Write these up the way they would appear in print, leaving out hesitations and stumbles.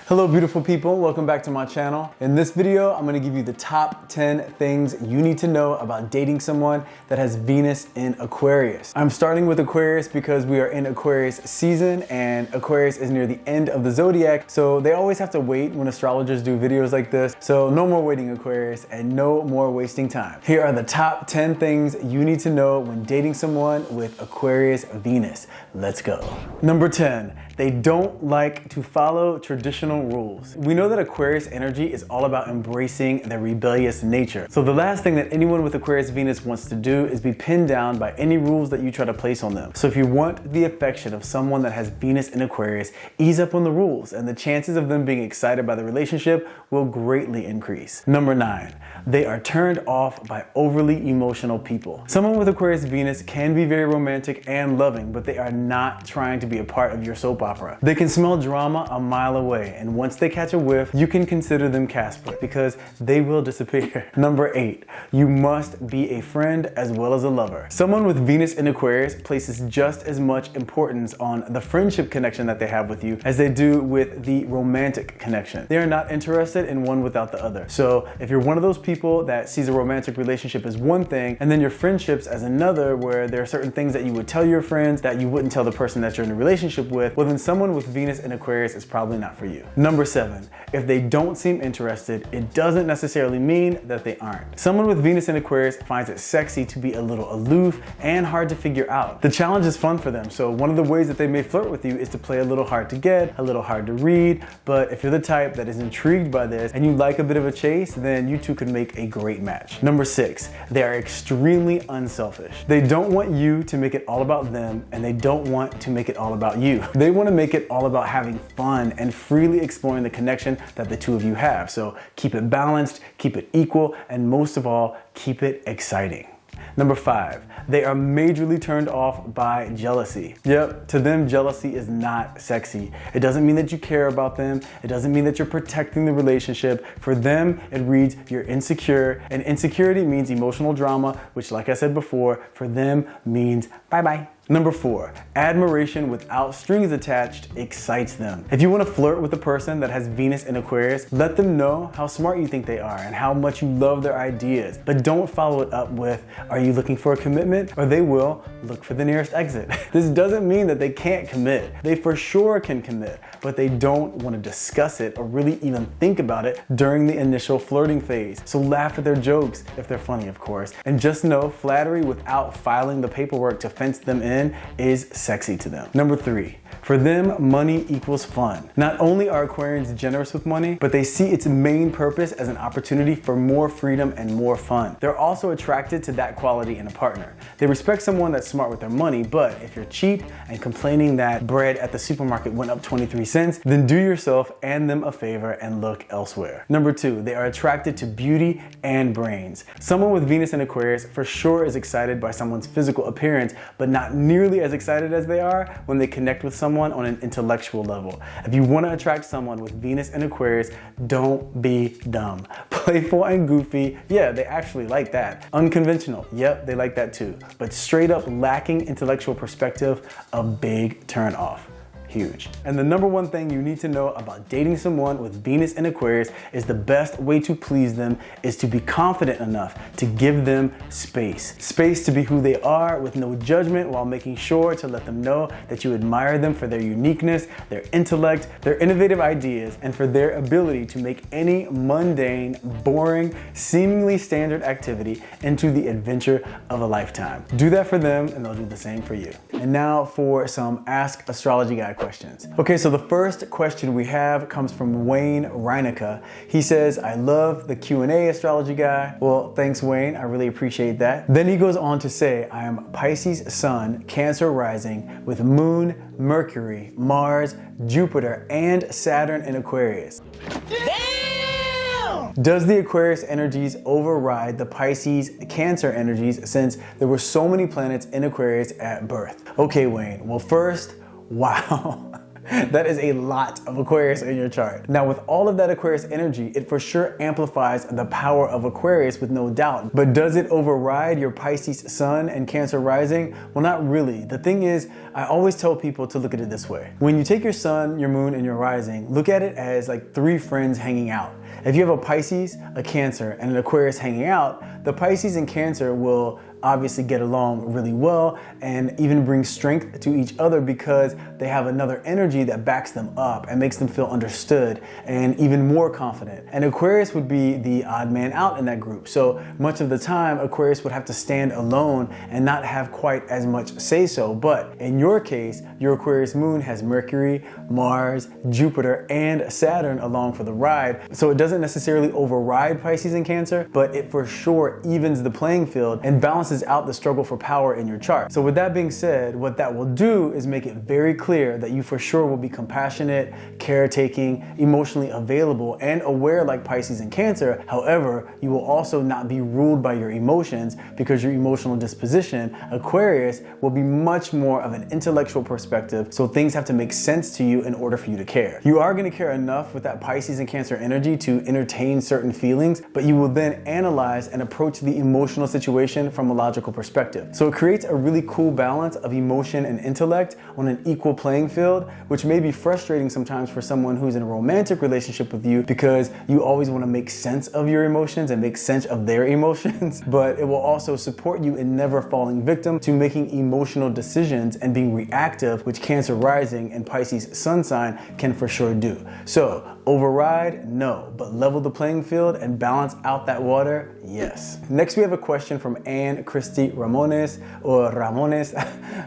Hello beautiful people, welcome back to my channel. In this video, I'm gonna give you the top 10 things you need to know about dating someone that has Venus in Aquarius. I'm starting with Aquarius because we are in Aquarius season and Aquarius is near the end of the zodiac, so they always have to wait when astrologers do videos like this. So no more waiting, Aquarius, and no more wasting time. Here are the top 10 things you need to know when dating someone with Aquarius Venus. Let's go. Number 10, they don't like to follow traditional rules. We know that Aquarius energy is all about embracing their rebellious nature. So the last thing that anyone with Aquarius Venus wants to do is be pinned down by any rules that you try to place on them. So if you want the affection of someone that has Venus in Aquarius, ease up on the rules and the chances of them being excited by the relationship will greatly increase. Number 9, they are turned off by overly emotional people. Someone with Aquarius Venus can be very romantic and loving, but they are not trying to be a part of your soap opera. They can smell drama a mile away, and once they catch a whiff, you can consider them Casper because they will disappear. Number 8, you must be a friend as well as a lover. Someone with Venus in Aquarius places just as much importance on the friendship connection that they have with you as they do with the romantic connection. They are not interested in one without the other. So if you're one of those people that sees a romantic relationship as one thing and then your friendships as another, where there are certain things that you would tell your friends that you wouldn't tell the person that you're in a relationship with, well then someone with Venus in Aquarius is probably not for you. Number 7, if they don't seem interested, it doesn't necessarily mean that they aren't. Someone with Venus in Aquarius finds it sexy to be a little aloof and hard to figure out. The challenge is fun for them, so one of the ways that they may flirt with you is to play a little hard to get, a little hard to read, but if you're the type that is intrigued by this and you like a bit of a chase, then you two could make a great match. Number 6, they are extremely unselfish. They don't want you to make it all about them, and they don't want to make it all about you. They want to make it all about having fun and freely exploring the connection that the two of you have. So keep it balanced, keep it equal, and most of all, keep it exciting. Number 5, they are majorly turned off by jealousy. Yep, to them, jealousy is not sexy. It doesn't mean that you care about them. It doesn't mean that you're protecting the relationship. For them, it reads you're insecure, and insecurity means emotional drama, which, like I said before, for them means bye-bye. Number 4, admiration without strings attached excites them. If you want to flirt with a person that has Venus in Aquarius, let them know how smart you think they are and how much you love their ideas. But don't follow it up with, are you looking for a commitment? Or they will look for the nearest exit. This doesn't mean that they can't commit. They for sure can commit, but they don't want to discuss it or really even think about it during the initial flirting phase. So laugh at their jokes, if they're funny of course, and just know flattery without filing the paperwork to fence them in is sexy to them. Number 3, for them, money equals fun. Not only are Aquarians generous with money, but they see its main purpose as an opportunity for more freedom and more fun. They're also attracted to that quality in a partner. They respect someone that's smart with their money, but if you're cheap and complaining that bread at the supermarket went up 23 cents, then do yourself and them a favor and look elsewhere. Number 2, they are attracted to beauty and brains. Someone with Venus in Aquarius for sure is excited by someone's physical appearance, but not nearly as excited as they are when they connect with someone on an intellectual level. If you want to attract someone with Venus in Aquarius, don't be dumb. Playful and goofy, yeah, they actually like that. Unconventional, yep, they like that too. But straight up lacking intellectual perspective, a big turn off. Huge. And the number 1 thing you need to know about dating someone with Venus in Aquarius is the best way to please them is to be confident enough to give them space. Space to be who they are with no judgment, while making sure to let them know that you admire them for their uniqueness, their intellect, their innovative ideas, and for their ability to make any mundane, boring, seemingly standard activity into the adventure of a lifetime. Do that for them and they'll do the same for you. And now for some Ask Astrology Guy questions. Okay, so the first question we have comes from Wayne Reinica. He says, I love the Q&A, Astrology Guy. Well, thanks Wayne, I really appreciate that. Then he goes on to say, I am Pisces Sun, Cancer rising with Moon, Mercury, Mars, Jupiter, and Saturn in Aquarius. Damn! Does the Aquarius energies override the Pisces Cancer energies since there were so many planets in Aquarius at birth? Okay Wayne, well first, wow. That is a lot of Aquarius in your chart. Now, with all of that Aquarius energy, it for sure amplifies the power of Aquarius with no doubt. But does it override your Pisces sun and Cancer rising? Well, not really. The thing is, I always tell people to look at it this way. When you take your sun, your moon, and your rising, look at it as like three friends hanging out. If you have a Pisces, a Cancer, and an Aquarius hanging out, the Pisces and Cancer will obviously get along really well and even bring strength to each other because they have another energy that backs them up and makes them feel understood and even more confident. And Aquarius would be the odd man out in that group. So much of the time, Aquarius would have to stand alone and not have quite as much say so. But in your case, your Aquarius moon has Mercury, Mars, Jupiter, and Saturn along for the ride. So it doesn't necessarily override Pisces and Cancer, but it for sure evens the playing field and balances out the struggle for power in your chart. So with that being said, what that will do is make it very clear that you for sure will be compassionate, caretaking, emotionally available, and aware like Pisces and Cancer. However, you will also not be ruled by your emotions because your emotional disposition, Aquarius, will be much more of an intellectual perspective, so things have to make sense to you in order for you to care. You are going to care enough with that Pisces and Cancer energy to entertain certain feelings, but you will then analyze and approach the emotional situation from a logical perspective. So it creates a really cool balance of emotion and intellect on an equal playing field, which may be frustrating sometimes for someone who's in a romantic relationship with you because you always want to make sense of your emotions and make sense of their emotions. But it will also support you in never falling victim to making emotional decisions and being reactive, which Cancer rising and Pisces sun sign can for sure do. So override, no, but level the playing field and balance out that water, yes. Next, we have a question from Anne Christy Ramones, or Ramones,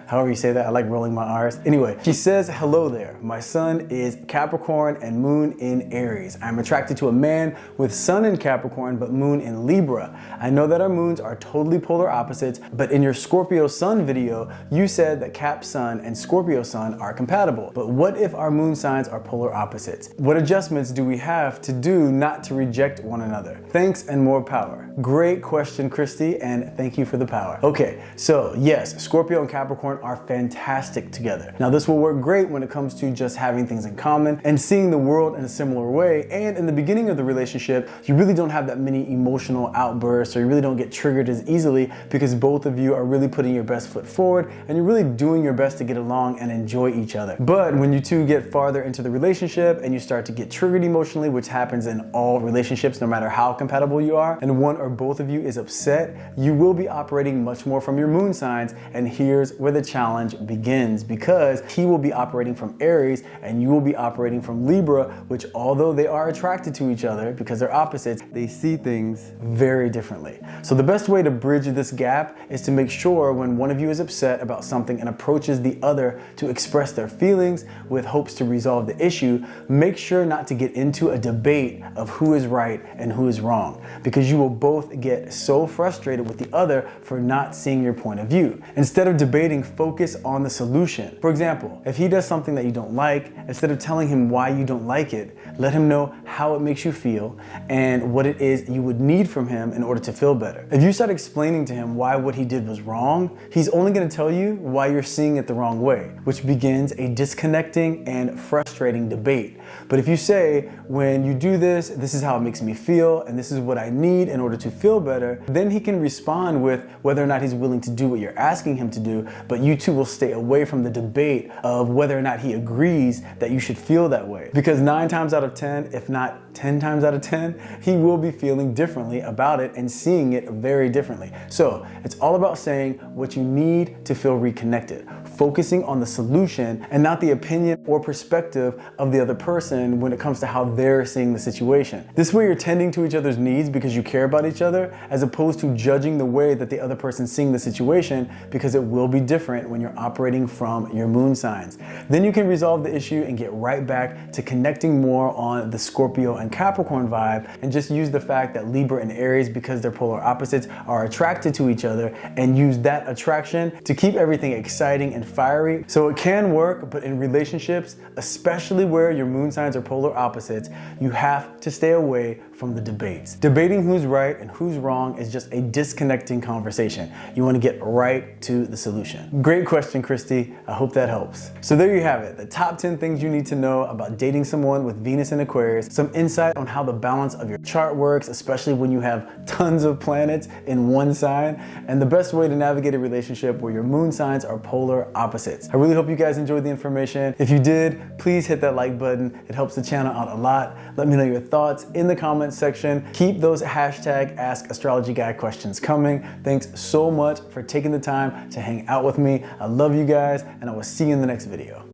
however you say that. I like rolling my R's. Anyway, she says, hello there. My sun is Capricorn and moon in Aries. I'm attracted to a man with sun in Capricorn but moon in Libra. I know that our moons are totally polar opposites, but in your Scorpio sun video, you said that Cap sun and Scorpio sun are compatible. But what if our moon signs are polar opposites? What adjustments do we have to do not to reject one another? Thanks and more power. Great question, Christy, and thank you for the power. Okay, so yes, Scorpio and Capricorn are fantastic together. Now this will work great when it comes to just having things in common and seeing the world in a similar way. And in the beginning of the relationship, you really don't have that many emotional outbursts, or you really don't get triggered as easily because both of you are really putting your best foot forward and you're really doing your best to get along and enjoy each other. But when you two get farther into the relationship and you start to get triggered emotionally, which happens in all relationships no matter how compatible you are, and one or both of you is upset, you will be operating much more from your moon signs. And here's where the challenge begins, because he will be operating from Aries and you will be operating from Libra, which although they are attracted to each other because they're opposites, they see things very differently. So the best way to bridge this gap is to make sure when one of you is upset about something and approaches the other to express their feelings with hopes to resolve the issue, make sure not to get into a debate of who is right and who is wrong, because you will both get so frustrated with the other for not seeing your point of view. Instead of debating, focus on the solution. For example, if he does something that you don't like, instead of telling him why you don't like it, let him know how it makes you feel and what it is you would need from him in order to feel better. If you start explaining to him why what he did was wrong, he's only going to tell you why you're seeing it the wrong way, which begins a disconnecting and frustrating debate. But if you say, when you do this, this is how it makes me feel, and this is what I need in order to feel better, then he can respond with whether or not he's willing to do what you're asking him to do, but you two will stay away from the debate of whether or not he agrees that you should feel that way. Because 9 times out of 10, if not 10 times out of 10, he will be feeling differently about it and seeing it very differently. So it's all about saying what you need to feel reconnected, focusing on the solution and not the opinion or perspective of the other person when it comes to how they're seeing the situation. This way you're tending to each other's needs because you care about each other, as opposed to judging the way that the other person's seeing the situation, because it will be different when you're operating from your moon signs. Then you can resolve the issue and get right back to connecting more on the Scorpio Scorpio and Capricorn vibe and just use the fact that Libra and Aries, because they're polar opposites, are attracted to each other, and use that attraction to keep everything exciting and fiery. So it can work, but in relationships, especially where your moon signs are polar opposites, you have to stay away from the debates. Debating who's right and who's wrong is just a disconnecting conversation. You want to get right to the solution. Great question, Christy. I hope that helps. So there you have it, the top 10 things you need to know about dating someone with Venus in Aquarius, some insight on how the balance of your chart works, especially when you have tons of planets in one sign, and the best way to navigate a relationship where your moon signs are polar opposites. I really hope you guys enjoyed the information. If you did, please hit that like button. It helps the channel out a lot. Let me know your thoughts in the comments section. Keep those hashtag #AskAstrologyGuy questions coming. Thanks so much for taking the time to hang out with me. I love you guys, and I will see you in the next video.